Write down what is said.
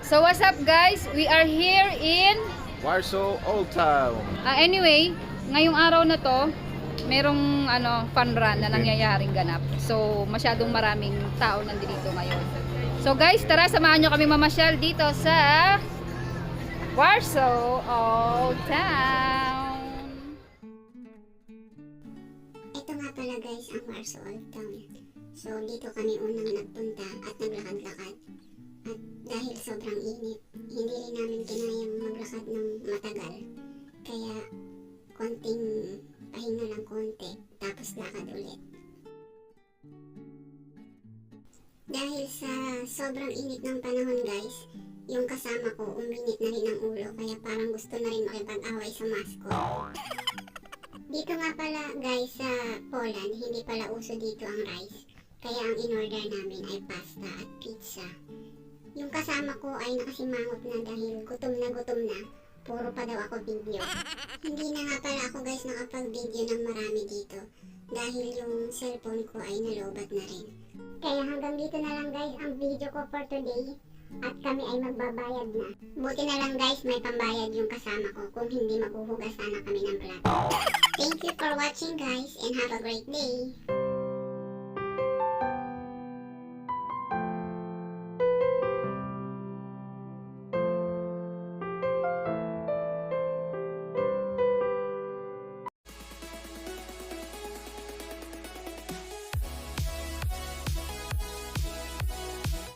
So what's up guys? We are here in Warsaw Old Town. anyway, ngayong araw na to, merong fun run na nangyayaring ganap. So masyadong maraming tao nandito ngayon. So guys, tara samahan nyo kami mamasyal dito sa Warsaw Old Town. Ito nga pala guys ang Warsaw Old Town. So dito kami unang nagpunta at naglakad-lakad. At dahil sobrang init, hindi rin namin kinayang maglakad ng matagal. Kaya konting pahinga lang konti, tapos lakad ulit. Dahil sa sobrang init ng panahon guys, yung kasama ko uminit na rin ang ulo, kaya parang gusto na rin makipag-away sa masko. Dito nga pala guys sa Poland, hindi pala uso dito ang rice. Kaya ang in-order namin ay pasta at pizza. Yung kasama ko ay nakasimangot na dahil gutom na. Puro pa daw ako video. Hindi na nga pala ako guys nakapag-video ng marami dito. Dahil yung cellphone ko ay nalobat na rin. Kaya hanggang dito na lang guys ang video ko for today. At kami ay magbabayad na. Buti na lang guys may pambayad yung kasama ko. Kung hindi maghuhugas sana kami ng plato. Thank you for watching guys and have a great day.